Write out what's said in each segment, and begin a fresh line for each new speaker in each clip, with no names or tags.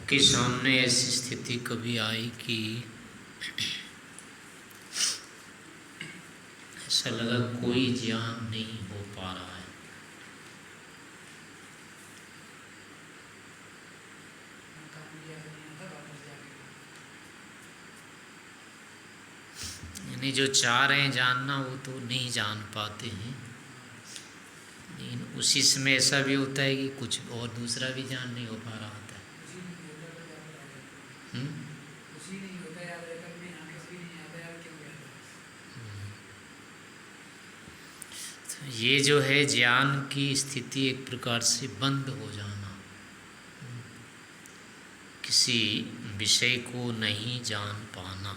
आपके सामने ऐसी स्थिति कभी आई कि ऐसा लगा कोई ज्ञान नहीं हो पा रहा है? यानी जो चाह रहे हैं जानना वो तो नहीं जान पाते हैं, लेकिन उसी समय ऐसा भी होता है कि कुछ और दूसरा भी जान नहीं हो पा रहा होता है। तो ये जो है ज्ञान की स्थिति एक प्रकार से बंद हो जाना, किसी विषय को नहीं जान पाना,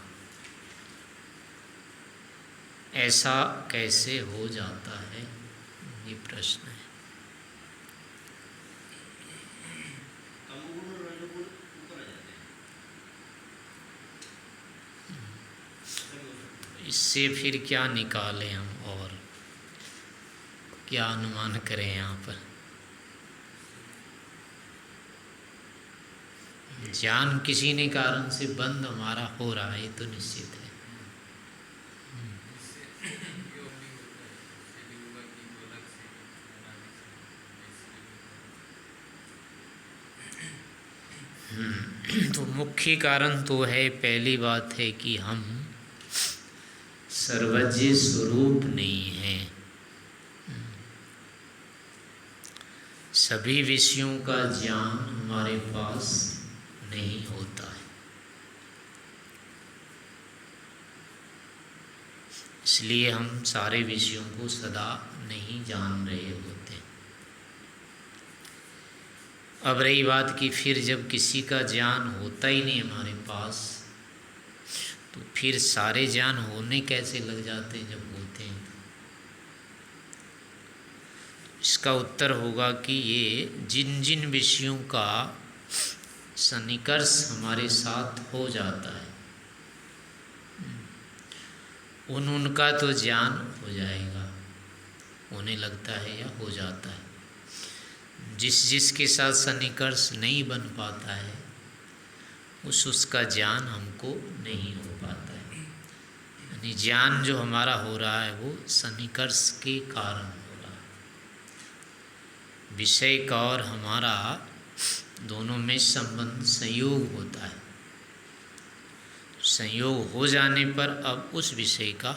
ऐसा कैसे हो जाता है, ये प्रश्न है। इससे फिर क्या निकालें हम और क्या अनुमान करें यहाँ पर? ज्ञान किसी न कारण से बंद हमारा हो रहा है, ये तो निश्चित है। तो मुख्य कारण तो है, पहली बात है कि हम सर्वज्ञ स्वरूप नहीं हैं। सभी विषयों का ज्ञान हमारे पास नहीं होता है, इसलिए हम सारे विषयों को सदा नहीं जान रहे होते। अब रही बात कि फिर जब किसी का ज्ञान होता ही नहीं हमारे पास, तो फिर सारे ज्ञान होने कैसे लग जाते हैं जब होते हैं? इसका उत्तर होगा कि ये जिन जिन विषयों का सन्निकर्ष हमारे साथ हो जाता है, उनका तो ज्ञान हो जाएगा, होने लगता है या हो जाता है। जिसके साथ सन्निकर्ष नहीं बन पाता है, उसका ज्ञान हमको नहीं हो पाता है। यानी ज्ञान जो हमारा हो रहा है वो सन्निकर्ष के कारण हो रहा है। विषय का और हमारा दोनों में संबंध संयोग होता है। संयोग हो जाने पर अब उस विषय का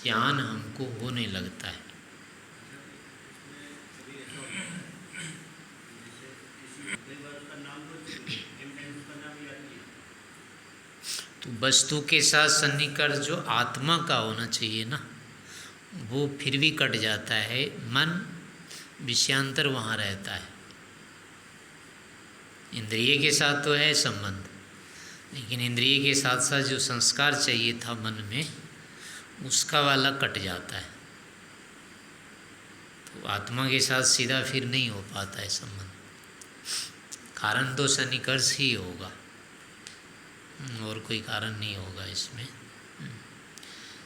ज्ञान हमको होने लगता है। तो वस्तु के साथ सन्निकर्ष जो आत्मा का होना चाहिए ना, वो फिर भी कट जाता है। मन विषयांतर वहाँ रहता है। इंद्रिय के साथ तो है संबंध, लेकिन इंद्रिय के साथ साथ जो संस्कार चाहिए था मन में, उसका वाला कट जाता है। तो आत्मा के साथ सीधा फिर नहीं हो पाता है संबंध। कारण तो सन्निकर्ष ही होगा, और कोई कारण नहीं होगा इसमें।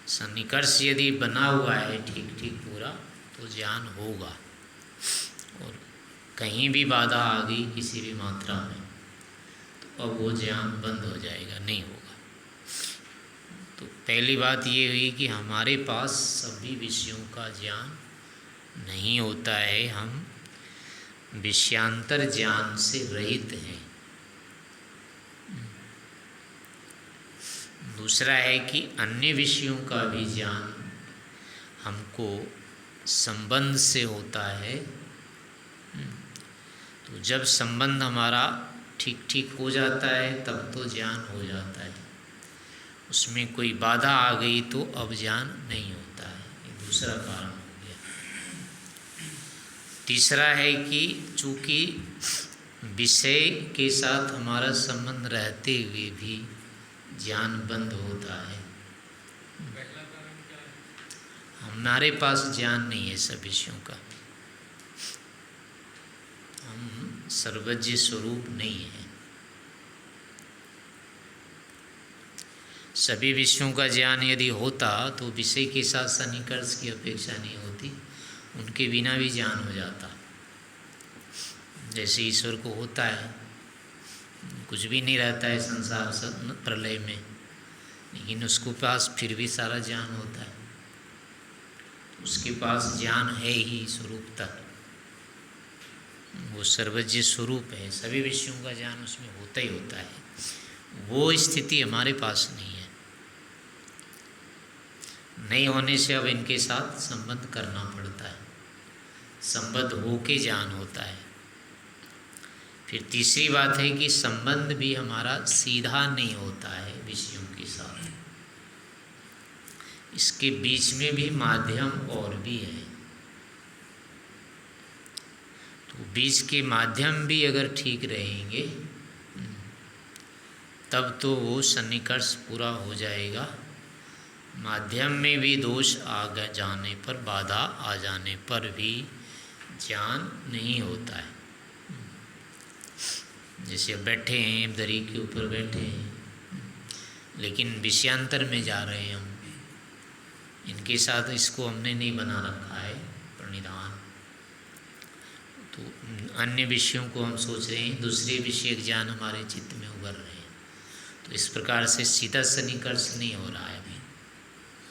सन्निकर्ष यदि बना हुआ है ठीक ठीक पूरा, तो ज्ञान होगा। और कहीं भी बाधा आ गई किसी भी मात्रा में, तो अब वो ज्ञान बंद हो जाएगा, नहीं होगा। तो पहली बात ये हुई कि हमारे पास सभी विषयों का ज्ञान नहीं होता है, हम विषयांतर ज्ञान से रहित हैं। दूसरा है कि अन्य विषयों का भी ज्ञान हमको संबंध से होता है। तो जब संबंध हमारा ठीक ठीक हो जाता है तब तो ज्ञान हो जाता है। उसमें कोई बाधा आ गई तो अब ज्ञान नहीं होता है। ये दूसरा कारण हो गया। तीसरा है कि चूँकि विषय के साथ हमारा संबंध रहते हुए भी ज्ञान बंद होता है। हमारे पास ज्ञान नहीं है सब विषयों का, हम सर्वज्ञ स्वरूप नहीं है। सभी विषयों का ज्ञान यदि होता तो विषय के साथ सन्निकर्ष की अपेक्षा नहीं होती, उनके बिना भी ज्ञान हो जाता। जैसे ईश्वर को होता है कुछ भी नहीं रहता है संसार प्रलय में, लेकिन उसके पास फिर भी सारा ज्ञान होता है। उसके पास ज्ञान है ही स्वरूपता, वो सर्वज्ञ स्वरूप है, सभी विषयों का ज्ञान उसमें होता ही होता है। वो स्थिति हमारे पास नहीं है। नहीं होने से अब इनके साथ संबंध करना पड़ता है, संबंध होके ज्ञान होता है। फिर तीसरी बात है कि संबंध भी हमारा सीधा नहीं होता है विषयों के साथ, इसके बीच में भी माध्यम और भी है। तो बीच के माध्यम भी अगर ठीक रहेंगे तब तो वो सन्निकर्ष पूरा हो जाएगा। माध्यम में भी दोष आ जाने पर, बाधा आ जाने पर भी ज्ञान नहीं होता है। जैसे बैठे हैं, दरी के ऊपर बैठे हैं, लेकिन विषयांतर में जा रहे हैं हम, इनके साथ इसको हमने नहीं बना रखा है प्रणिधान, तो अन्य विषयों को हम सोच रहे हैं, दूसरे विषय ज्ञान हमारे चित्त में उभर रहे हैं। तो इस प्रकार से सीधा सन्निकर्ष नहीं हो रहा है। अभी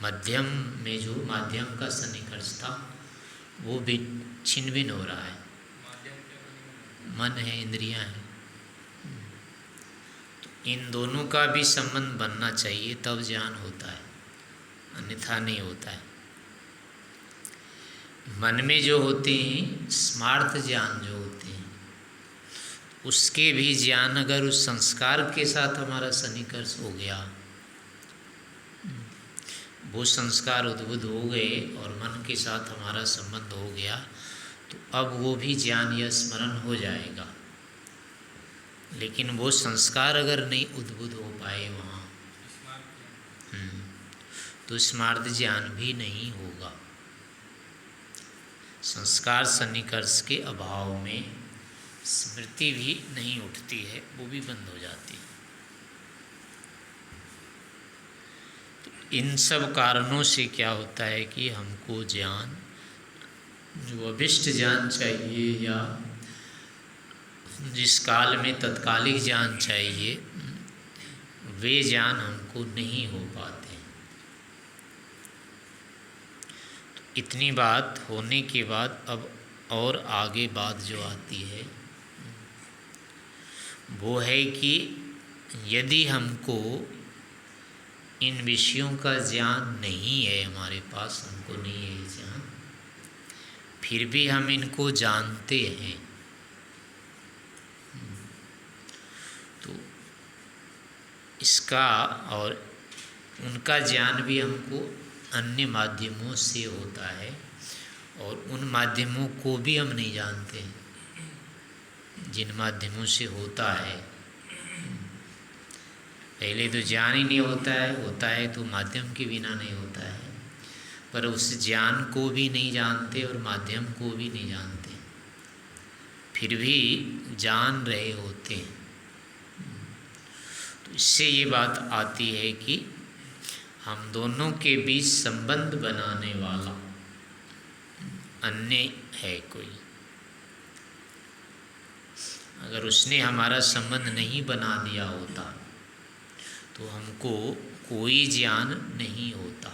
मध्यम में जो माध्यम का सन्निकर्ष था वो भी छिन्न भिन्न हो रहा है। मन है, इंद्रियां हैं, तो इन दोनों का भी संबंध बनना चाहिए, तब ज्ञान होता है, अन्यथा नहीं होता है। मन में जो होते हैं स्मार्थ ज्ञान जो होते हैं, उसके भी ज्ञान अगर उस संस्कार के साथ हमारा सन्निकर्ष हो गया, वो संस्कार उद्बुद्ध हो गए और मन के साथ हमारा संबंध हो गया, तो अब वो भी ज्ञान या स्मरण हो जाएगा। लेकिन वो संस्कार अगर नहीं उद्बुद्ध हो पाए वहाँ, तो स्मार्त ज्ञान भी नहीं होगा। संस्कार सन्निकर्ष के अभाव में स्मृति भी नहीं उठती है, वो भी बंद हो जाती है। तो इन सब कारणों से क्या होता है कि हमको ज्ञान, जो अभिष्ट ज्ञान चाहिए या जिस काल में तत्कालिक ज्ञान चाहिए, वे ज्ञान हमको नहीं हो पाते। तो इतनी बात होने के बाद अब और आगे बात जो आती है वो है कि यदि हमको इन विषयों का ज्ञान नहीं है, हमारे पास हमको नहीं है ज्ञान, फिर भी हम इनको जानते हैं, तो इसका और उनका ज्ञान भी हमको अन्य माध्यमों से होता है, और उन माध्यमों को भी हम नहीं जानते हैं जिन माध्यमों से होता है। पहले तो ज्ञान ही नहीं होता है तो माध्यम के बिना नहीं होता है, पर उस ज्ञान को भी नहीं जानते और माध्यम को भी नहीं जानते, फिर भी जान रहे होते हैं। तो इससे ये बात आती है कि हम दोनों के बीच संबंध बनाने वाला अन्य है कोई। अगर उसने हमारा संबंध नहीं बना दिया होता तो हमको कोई ज्ञान नहीं होता,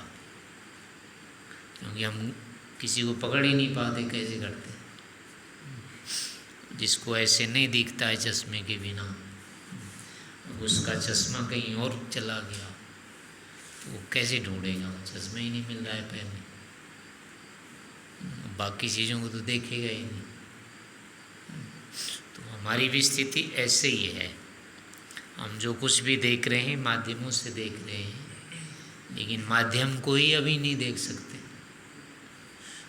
क्योंकि हम किसी को पकड़ ही नहीं पाते, कैसे करते। जिसको ऐसे नहीं दिखता है चश्मे के बिना, उसका चश्मा कहीं और चला गया तो वो कैसे ढूंढेगा, चश्मा ही नहीं मिल रहा है पहनने, बाकी चीज़ों को तो देखेगा ही नहीं। तो हमारी भी स्थिति ऐसे ही है, हम जो कुछ भी देख रहे हैं माध्यमों से देख रहे हैं, लेकिन माध्यम को ही अभी नहीं देख सकते।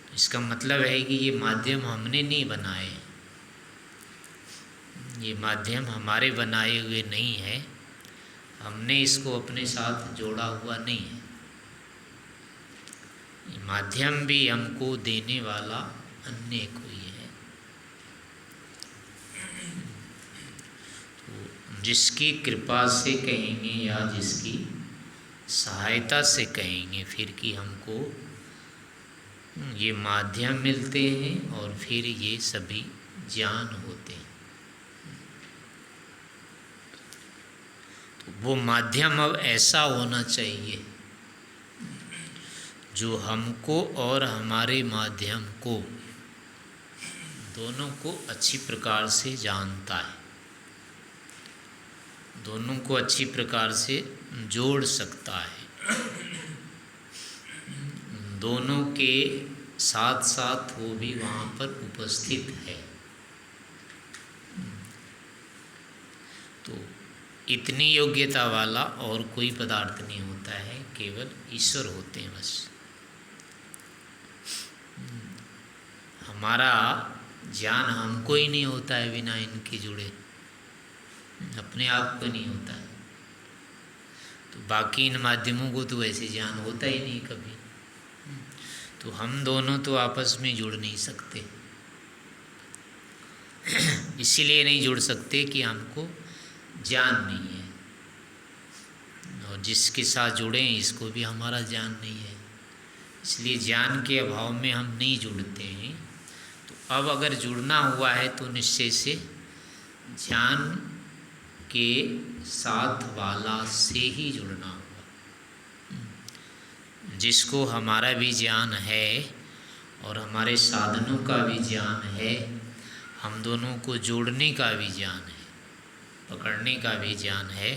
तो इसका मतलब है कि ये माध्यम हमने नहीं बनाए, ये माध्यम हमारे बनाए हुए नहीं है, हमने इसको अपने साथ जोड़ा हुआ नहीं है। ये माध्यम भी हमको देने वाला अन्य कोई है, तो जिसकी कृपा से कहेंगे या जिसकी सहायता से कहेंगे फिर कि हमको ये माध्यम मिलते हैं और फिर ये सभी ज्ञान होते हैं। तो वो माध्यम अब ऐसा होना चाहिए जो हमको और हमारे माध्यम को दोनों को अच्छी प्रकार से जानता है, दोनों को अच्छी प्रकार से जोड़ सकता है, दोनों के साथ साथ वो भी वहाँ पर उपस्थित है। तो इतनी योग्यता वाला और कोई पदार्थ नहीं होता है, केवल ईश्वर होते हैं बस। हमारा ज्ञान हमको ही नहीं होता है बिना इनके जुड़े, अपने आप को नहीं होता है। तो बाकी इन माध्यमों को तो वैसे ज्ञान होता ही नहीं कभी। तो हम दोनों तो आपस में जुड़ नहीं सकते, इसीलिए नहीं जुड़ सकते कि हमको ज्ञान नहीं है, और जिसके साथ जुड़े हैं इसको भी हमारा ज्ञान नहीं है, इसलिए ज्ञान के अभाव में हम नहीं जुड़ते हैं। तो अब अगर जुड़ना हुआ है तो निश्चय से ज्ञान के साथ वाला से ही जुड़ना होगा, जिसको हमारा भी ज्ञान है और हमारे साधनों का भी ज्ञान है, हम दोनों को जोड़ने का भी ज्ञान है, पकड़ने का भी ज्ञान है,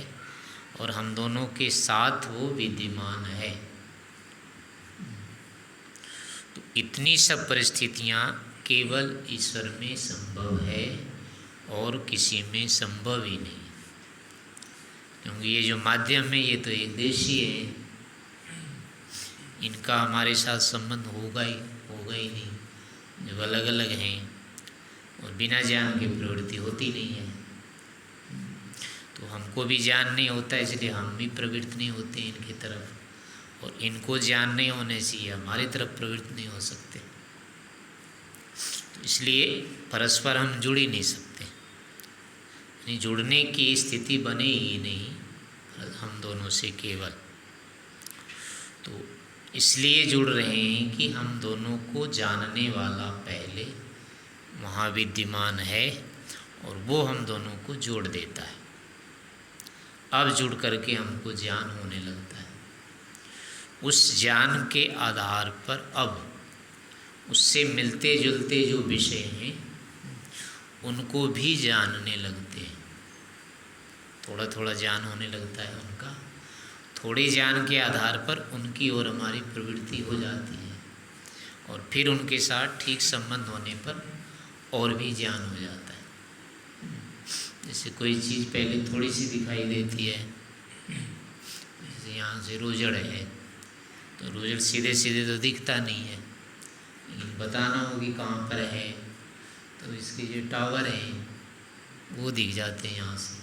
और हम दोनों के साथ वो विद्यमान है। तो इतनी सब परिस्थितियाँ केवल ईश्वर में संभव है और किसी में संभव ही नहीं, क्योंकि ये जो माध्यम है ये तो एक देशी है, इनका हमारे साथ संबंध होगा ही नहीं, जो अलग अलग हैं और बिना ज्ञान की प्रवृत्ति होती नहीं है। तो हमको भी ज्ञान नहीं होता, इसलिए हम भी प्रवृत्त नहीं होते इनकी तरफ, और इनको ज्ञान नहीं होने से ये हमारी तरफ प्रवृत्त नहीं हो सकते। तो इसलिए परस्पर हम जुड़ ही नहीं सकते, यानी जुड़ने की स्थिति बने ही नहीं हम दोनों से केवल। तो इसलिए जुड़ रहे हैं कि हम दोनों को जानने वाला पहले महाविद्यमान है और वो हम दोनों को जोड़ देता है। अब जुड़ करके हमको ज्ञान होने लगता है, उस ज्ञान के आधार पर अब उससे मिलते जुलते जो विषय हैं उनको भी जानने लगते हैं, थोड़ा थोड़ा ज्ञान होने लगता है उनका, थोड़े ज्ञान के आधार पर उनकी ओर हमारी प्रवृत्ति हो जाती है, और फिर उनके साथ ठीक संबंध होने पर और भी ज्ञान हो जाता है। जैसे कोई चीज़ पहले थोड़ी सी दिखाई देती है, जैसे यहाँ से रोजड़ है, तो रोजड़ सीधे सीधे तो दिखता नहीं है, लेकिन बताना होगी कहाँ पर है, तो इसके जो टावर हैं वो दिख जाते हैं यहाँ से,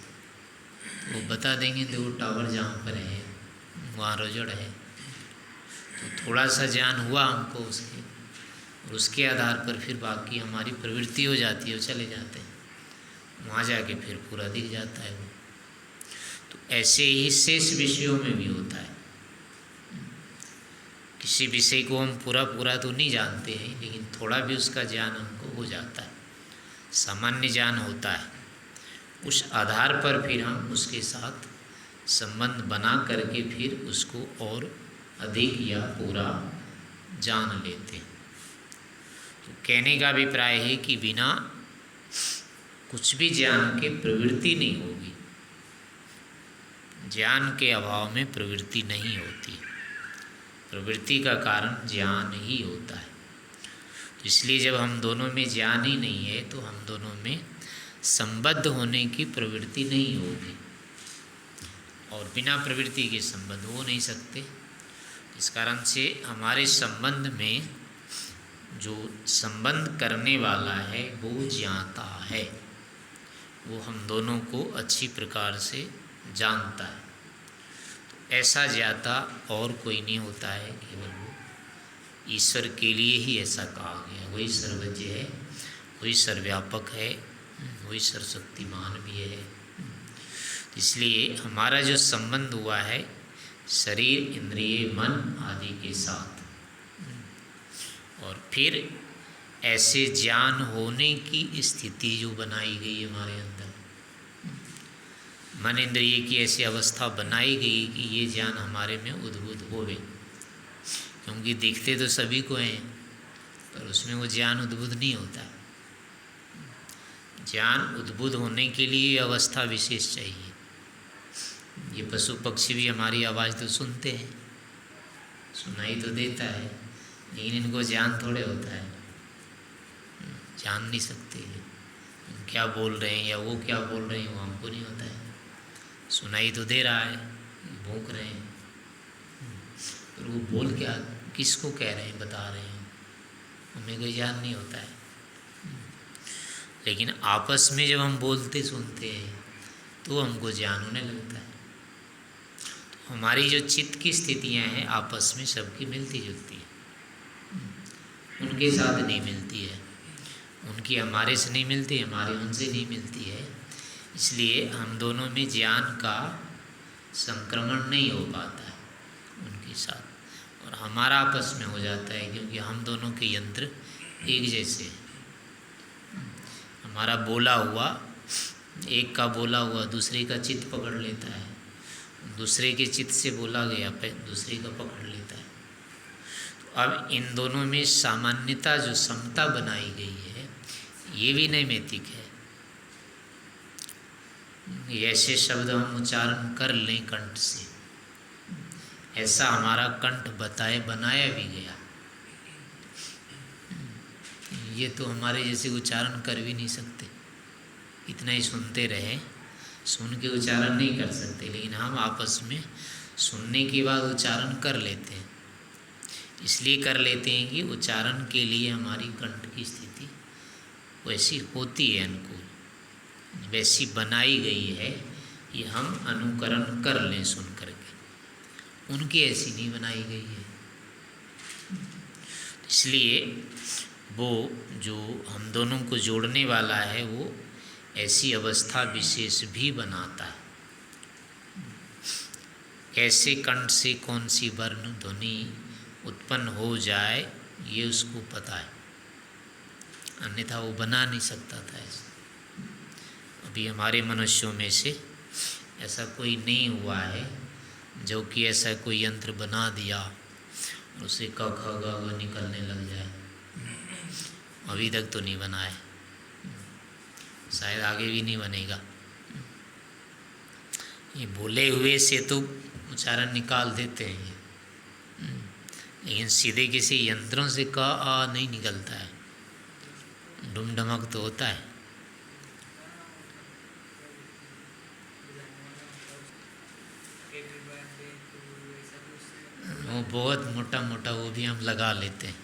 वो बता देंगे तो वो टावर जहाँ पर है वहाँ रोजड़ है। तो थोड़ा सा ज्ञान हुआ हमको उसके, और उसके आधार पर फिर बाकी हमारी प्रवृत्ति हो जाती है, वो चले जाते हैं, वहाँ जाके फिर पूरा दिख जाता है वो। तो ऐसे ही शेष विषयों में भी होता है, किसी विषय को हम पूरा तो नहीं जानते हैं, लेकिन थोड़ा भी उसका ज्ञान हमको हो जाता है, सामान्य ज्ञान होता है, उस आधार पर फिर हम उसके साथ संबंध बना करके फिर उसको और अधिक या पूरा जान लेते हैं। तो कहने का अभिप्राय है कि बिना कुछ भी ज्ञान के प्रवृत्ति नहीं होगी, ज्ञान के अभाव में प्रवृत्ति नहीं होती, प्रवृत्ति का कारण ज्ञान ही होता है। तो इसलिए जब हम दोनों में ज्ञान ही नहीं है तो हम दोनों में संबद्ध होने की प्रवृत्ति नहीं होगी, और बिना प्रवृत्ति के संबंध हो नहीं सकते। इस कारण से हमारे संबंध में जो संबंध करने वाला है वो ज्ञाता है, वो हम दोनों को अच्छी प्रकार से जानता है। तो ऐसा ज्ञाता और कोई नहीं होता है, केवल वो ईश्वर के लिए ही ऐसा कहा गया। वही सर्वज्ञ है, वही सर्वव्यापक है, वही सर्वशक्तिमान भी है। इसलिए हमारा जो संबंध हुआ है शरीर, इंद्रिय, मन आदि के साथ, और फिर ऐसे ज्ञान होने की स्थिति जो बनाई गई हमारे अंदर, मन इंद्रिय की ऐसी अवस्था बनाई गई कि ये ज्ञान हमारे में उद्भूत होवे, क्योंकि दिखते तो सभी को हैं पर उसमें वो ज्ञान उद्भूत नहीं होता। ज्ञान उद्भूत होने के लिए अवस्था विशेष चाहिए। ये पशु पक्षी भी हमारी आवाज़ तो सुनते हैं, सुनाई तो देता है, लेकिन इनको ज्ञान थोड़े होता है, जान नहीं सकते हम क्या बोल रहे हैं या वो क्या बोल रहे हैं, वो हमको नहीं होता है। सुनाई तो दे रहा है, भूख रहे हैं, पर वो बोल क्या, किसको कह रहे हैं, बता रहे हैं, हमें कोई ज्ञान नहीं होता है। लेकिन आपस में जब हम बोलते सुनते हैं तो हमको ज्ञान होने लगता है। तो हमारी जो चित्त की स्थितियाँ हैं आपस में सबकी मिलती जुलती है, उनके साथ नहीं मिलती है, उनकी हमारे से नहीं मिलती, हमारी उनसे नहीं मिलती है। इसलिए हम दोनों में ज्ञान का संक्रमण नहीं हो पाता है उनके साथ, और हमारा आपस में हो जाता है, क्योंकि हम दोनों के यंत्र एक जैसे हैं। हमारा बोला हुआ, एक का बोला हुआ दूसरे का चित्त पकड़ लेता है, दूसरे के चित्त से बोला गया दूसरे का पकड़ लेता है। तो अब इन दोनों में सामान्यता जो समता बनाई गई है, ये भी नैमित्तिक है। ऐसे शब्द हम उच्चारण कर लें कंठ से, ऐसा हमारा कंठ बनाया भी गया। ये तो हमारे जैसे उच्चारण कर भी नहीं सकते, इतना ही सुनते रहे, सुन के उच्चारण नहीं कर सकते, लेकिन हम आपस में सुनने के बाद उच्चारण कर लेते हैं। इसलिए कर लेते हैं कि उच्चारण के लिए हमारी कंठ की स्थिति वैसी होती है, अनुकूल वैसी बनाई गई है, ये हम अनुकरण कर लें सुन करके। उनकी ऐसी नहीं बनाई गई है। इसलिए वो जो हम दोनों को जोड़ने वाला है वो ऐसी अवस्था विशेष भी बनाता है। कैसे कंठ से कौन सी वर्ण ध्वनि उत्पन्न हो जाए ये उसको पता है, अन्यथा वो बना नहीं सकता था ऐसा। अभी हमारे मनुष्यों में से ऐसा कोई नहीं हुआ है जो कि ऐसा कोई यंत्र बना दिया और उसे क ख ग घ निकलने लग जाए। अभी तक तो नहीं बना है, शायद आगे भी नहीं बनेगा। ये बोले हुए से तो उच्चारण निकाल देते हैं ये, लेकिन सीधे किसी यंत्रों से क आ नहीं निकलता है, डुम डमक तो होता है। वो बहुत मोटा मोटा वो भी हम लगा लेते हैं,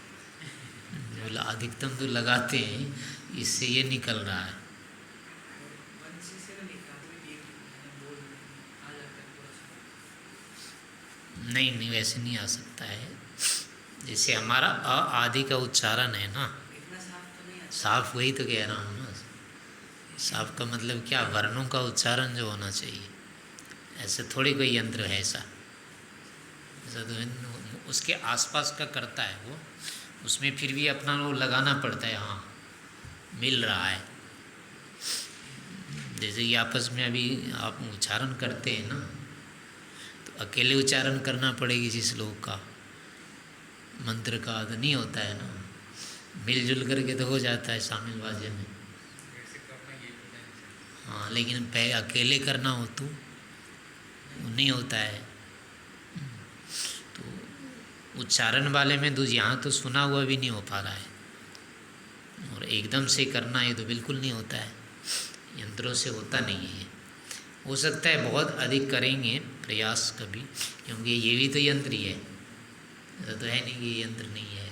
अधिकतम तो लगाते हैं, इससे ये निकल रहा है। नहीं नहीं, वैसे नहीं आ सकता है। जैसे हमारा अ आदि का उच्चारण है ना, साफ, वही तो कह रहा हूँ ना। साफ का मतलब क्या, वर्णों का उच्चारण जो होना चाहिए, ऐसे थोड़ी कोई यंत्र है ऐसा तो उसके आसपास का करता है वो, उसमें फिर भी अपना वो लगाना पड़ता है, हाँ मिल रहा है। जैसे कि आपस में अभी आप उच्चारण करते हैं ना, तो अकेले उच्चारण करना पड़ेगी जिस लोग का मंत्र का तो नहीं होता है ना, मिलजुल करके तो हो जाता है शामिल वाजे में। हाँ, लेकिन अकेले करना हो तो नहीं होता है। तो उच्चारण वाले में यहाँ तो सुना हुआ भी नहीं हो पा रहा है, और एकदम से करना ये तो बिल्कुल नहीं होता है, यंत्रों से होता नहीं है। हो सकता है बहुत अधिक करेंगे प्रयास कभी, क्योंकि ये भी तो यंत्र ही है, ऐसा तो है नहीं कि ये यंत्र नहीं है।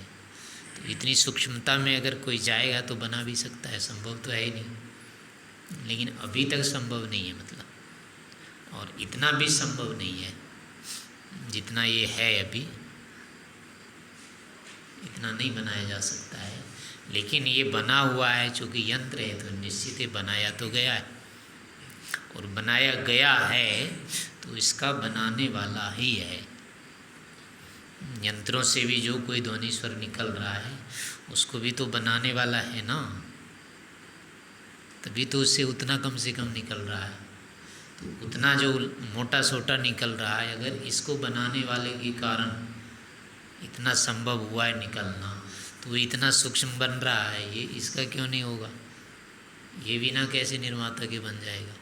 तो इतनी सूक्ष्मता में अगर कोई जाएगा तो बना भी सकता है, संभव तो है ही नहीं, लेकिन अभी तक संभव नहीं है मतलब, और इतना भी संभव नहीं है जितना ये है अभी, इतना नहीं बनाया जा सकता है। लेकिन ये बना हुआ है, चूँकि यंत्र है तो निश्चित ही बनाया तो गया है, और बनाया गया है तो इसका बनाने वाला ही है। यंत्रों से भी जो कोई ध्वनि स्वर निकल रहा है उसको भी तो बनाने वाला है ना, तभी तो उससे उतना कम से कम निकल रहा है। तो उतना जो मोटा सोटा निकल रहा है, अगर इसको बनाने वाले के कारण इतना संभव हुआ है निकलना, तो इतना सूक्ष्म बन रहा है, ये इसका क्यों नहीं होगा? ये बिना कैसे निर्माता के बन जाएगा?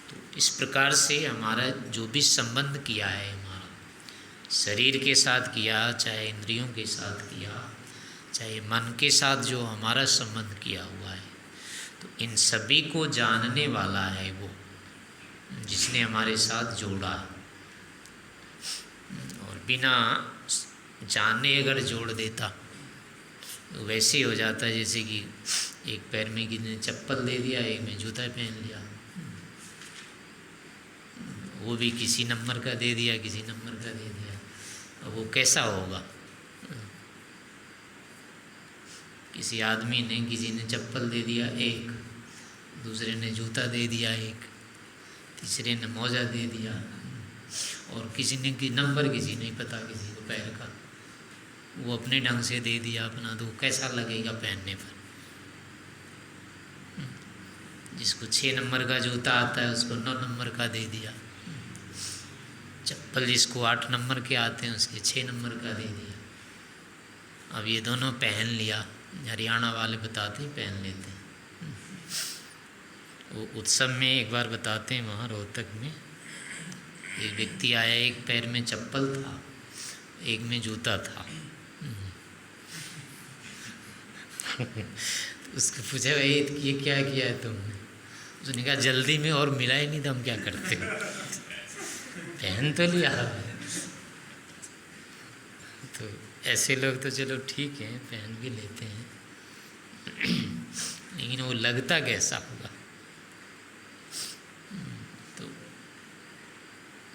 तो इस प्रकार से हमारा जो भी संबंध किया है, हमारा शरीर के साथ किया, चाहे इंद्रियों के साथ किया, चाहे मन के साथ जो हमारा संबंध किया हुआ है, तो इन सभी को जानने वाला है वो जिसने हमारे साथ जोड़ा है। और बिना जाने अगर जोड़ देता तो वैसे ही हो जाता है जैसे कि एक पैर में किसी ने चप्पल दे दिया, एक में जूता पहन लिया, वो भी किसी नंबर का दे दिया, किसी नंबर का दे दिया, अब वो कैसा होगा? किसी आदमी ने, किसी ने चप्पल दे दिया एक, दूसरे ने जूता दे दिया एक, तीसरे ने मोजा दे दिया, और किसी ने कि नंबर किसी नहीं पता किसी को पैर का, वो अपने ढंग से दे दिया अपना, तो कैसा लगेगा पहनने पर? जिसको 6 नंबर का जूता आता है उसको 9 नंबर का दे दिया, चप्पल जिसको 8 नंबर के आते हैं उसके 6 नंबर का दे दिया। अब ये दोनों पहन लिया, हरियाणा वाले बताते हैं पहन लेते हैं। वो उत्सव में एक बार बताते हैं, वहाँ रोहतक में एक व्यक्ति आया, एक पैर में चप्पल था, एक में जूता था। तो उसको पूछा, भाई ये क्या किया है तुमने? उसने कहा, जल्दी में और मिला ही नहीं था, हम क्या करते, पहन तो लिया। तो ऐसे लोग तो चलो ठीक है, पहन भी लेते हैं, लेकिन वो लगता कैसा होगा? तो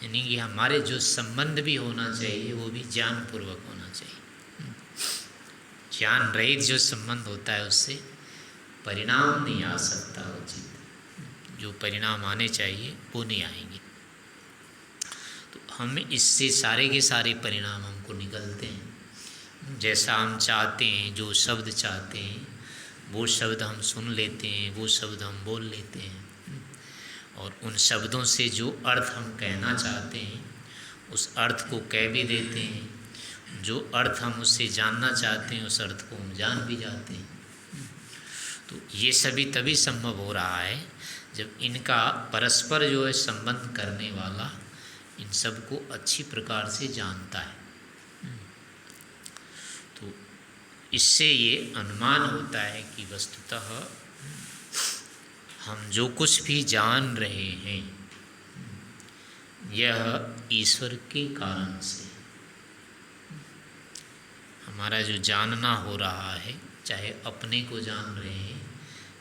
यानी कि हमारे जो संबंध भी होना चाहिए वो भी ज्ञान पूर्वक होना चाहिए। ज्ञान रहित जो संबंध होता है उससे परिणाम नहीं आ सकता उचित, जो परिणाम आने चाहिए वो नहीं आएंगे। तो हम इससे सारे के सारे परिणाम हमको निकलते हैं। जैसा हम चाहते हैं, जो शब्द चाहते हैं वो शब्द हम सुन लेते हैं, वो शब्द हम बोल लेते हैं, और उन शब्दों से जो अर्थ हम कहना चाहते हैं उस अर्थ को कह भी देते हैं। जो अर्थ हम उससे जानना चाहते हैं उस अर्थ को हम जान भी जाते हैं। तो ये सभी तभी संभव हो रहा है जब इनका परस्पर जो है संबंध करने वाला इन सब को अच्छी प्रकार से जानता है। तो इससे ये अनुमान होता है कि वस्तुतः हम जो कुछ भी जान रहे हैं यह ईश्वर के कारण से, हमारा जो जानना हो रहा है, चाहे अपने को जान रहे हैं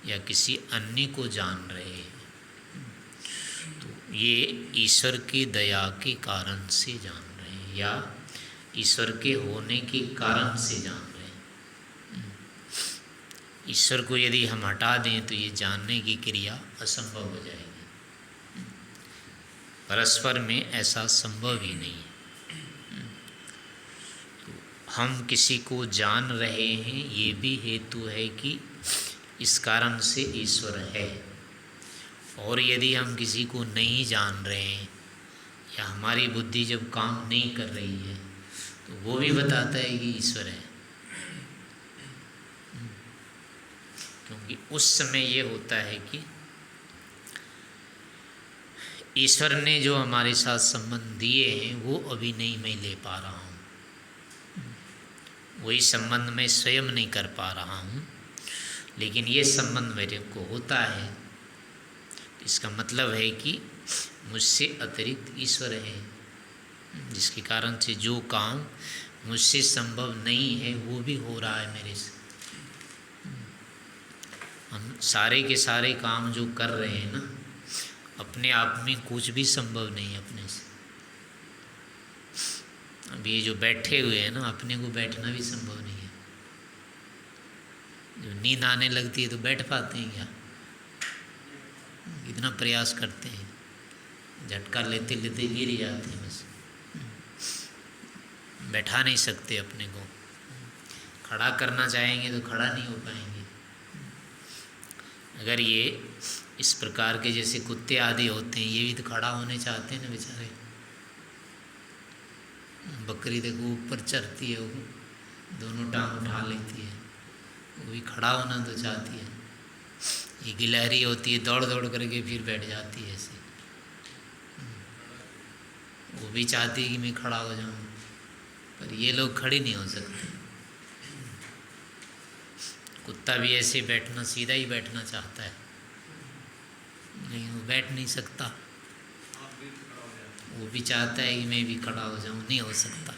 या किसी अन्य को जान रहे हैं, तो ये ईश्वर की दया के कारण से जान रहे हैं या ईश्वर के होने के कारण से जान रहे हैं। ईश्वर को यदि हम हटा दें तो ये जानने की क्रिया असंभव हो जाएगी। परस्पर में ऐसा संभव ही नहीं है। हम किसी को जान रहे हैं ये भी हेतु है कि इस कारण से ईश्वर है, और यदि हम किसी को नहीं जान रहे हैं या हमारी बुद्धि जब काम नहीं कर रही है तो वो भी बताता है कि ईश्वर है। क्योंकि उस समय ये होता है कि ईश्वर ने जो हमारे साथ संबंध दिए हैं वो अभी नहीं मैं ले पा रहा हूँ, वही संबंध मैं स्वयं नहीं कर पा रहा हूँ, लेकिन ये संबंध मेरे को होता है। इसका मतलब है कि मुझसे अतिरिक्त ईश्वर है, जिसके कारण से जो काम मुझसे संभव नहीं है वो भी हो रहा है मेरे से। हम सारे के सारे काम जो कर रहे हैं ना, अपने आप में कुछ भी संभव नहीं है अपने से। अब ये जो बैठे हुए हैं ना, अपने को बैठना भी संभव नहीं है। जो नींद आने लगती है तो बैठ पाते हैं क्या? इतना प्रयास करते हैं, झटका लेते लेते गिर जाते हैं, बस बैठा नहीं सकते अपने को। खड़ा करना चाहेंगे तो खड़ा नहीं हो पाएंगे। अगर ये इस प्रकार के जैसे कुत्ते आदि होते हैं, ये भी तो खड़ा होने चाहते हैं ना बेचारे। बकरी देखो ऊपर चढ़ती है, वो दोनों टांग उठा लेती है, वो भी खड़ा होना तो चाहती है। ये गिलहरी होती है, दौड़ दौड़ करके फिर बैठ जाती है ऐसे, वो भी चाहती है कि मैं खड़ा हो जाऊं, पर ये लोग खड़े नहीं हो सकते। कुत्ता भी ऐसे बैठना, सीधा ही बैठना चाहता है, नहीं वो बैठ नहीं सकता। वो भी चाहता है कि मैं भी खड़ा हो जाऊं, नहीं हो सकता।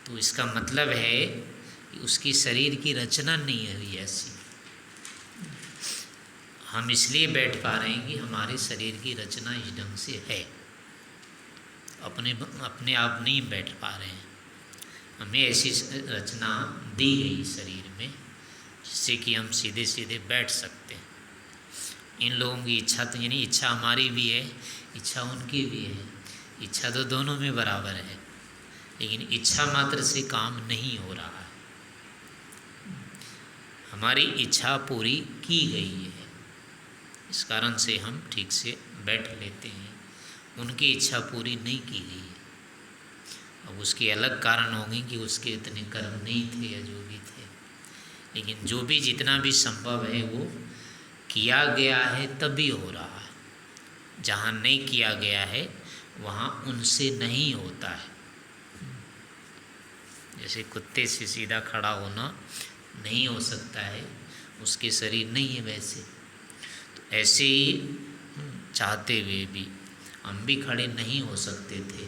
तो इसका मतलब है कि उसकी शरीर की रचना नहीं है ऐसी। हम इसलिए बैठ पा रहे हैं कि हमारे शरीर की रचना इस ढंग से है, अपने आप नहीं बैठ पा रहे हैं। हमें ऐसी रचना दी गई शरीर में जिससे कि हम सीधे सीधे बैठ सकते हैं। इन लोगों की इच्छा तो यानी इच्छा हमारी भी है, इच्छा उनकी भी है, इच्छा तो दोनों में बराबर है, लेकिन इच्छा मात्र से काम नहीं हो रहा है। हमारी इच्छा पूरी की गई है, इस कारण से हम ठीक से बैठ लेते हैं। उनकी इच्छा पूरी नहीं की गई है। अब उसके अलग कारण होंगे कि उसके इतने कर्म नहीं थे या जो भी थे, लेकिन जो भी जितना भी संभव है वो किया गया है तभी हो रहा है। जहाँ नहीं किया गया है वहाँ उनसे नहीं होता है। जैसे कुत्ते से सीधा खड़ा होना नहीं हो सकता है, उसके शरीर नहीं है वैसे, तो ऐसे ही चाहते हुए भी हम भी खड़े नहीं हो सकते थे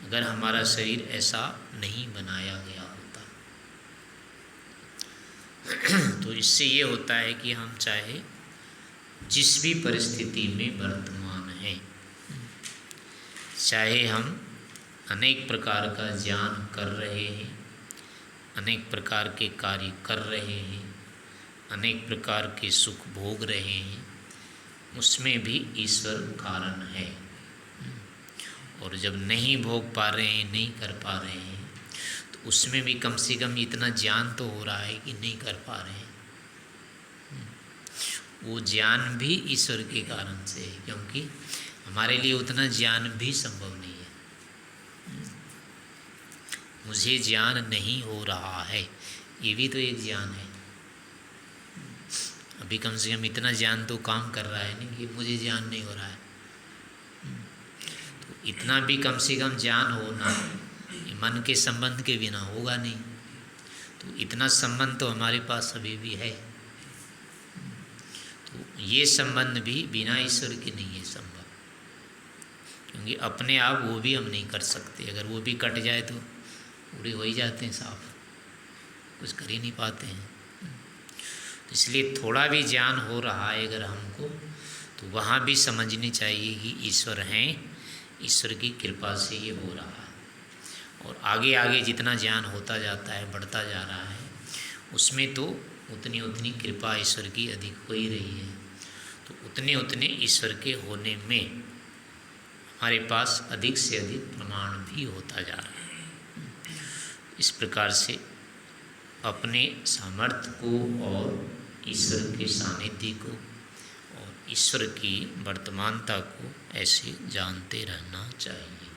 अगर हमारा शरीर ऐसा नहीं बनाया गया होता। तो इससे ये होता है कि हम चाहे जिस भी परिस्थिति में वर्तमान हैं, चाहे हम अनेक प्रकार का ज्ञान कर रहे हैं, अनेक प्रकार के कार्य कर रहे हैं, अनेक प्रकार के सुख भोग रहे हैं, उसमें भी ईश्वर कारण है। और जब नहीं भोग पा रहे हैं, नहीं कर पा रहे हैं, तो उसमें भी कम से कम इतना ज्ञान तो हो रहा है कि नहीं कर पा रहे हैं। वो ज्ञान भी ईश्वर के कारण से है, क्योंकि हमारे लिए उतना ज्ञान भी संभव नहीं है। मुझे ज्ञान नहीं हो रहा है, ये भी तो एक ज्ञान है। अभी कम से कम इतना ज्ञान तो काम कर रहा है नहीं कि मुझे ज्ञान नहीं हो रहा है। तो इतना भी कम से कम ज्ञान होना मन के संबंध के बिना होगा नहीं। तो इतना संबंध तो हमारे पास अभी भी है। तो ये संबंध भी बिना ईश्वर के नहीं है संभव, क्योंकि अपने आप वो भी हम नहीं कर सकते। अगर वो भी कट जाए तो पूरे हो ही जाते हैं साफ, कुछ कर ही नहीं पाते हैं। इसलिए थोड़ा भी ज्ञान हो रहा है अगर हमको, तो वहाँ भी समझनी चाहिए कि ईश्वर हैं, ईश्वर की कृपा से ये हो रहा है। और आगे आगे जितना ज्ञान होता जाता है, बढ़ता जा रहा है, उसमें तो उतनी उतनी कृपा ईश्वर की अधिक हो ही रही है। तो उतने उतने ईश्वर के होने में हमारे पास अधिक से अधिक प्रमाण भी होता जा रहा है। इस प्रकार से अपने सामर्थ्य को और ईश्वर के सानिध्य को और ईश्वर की वर्तमानता को ऐसे जानते रहना चाहिए।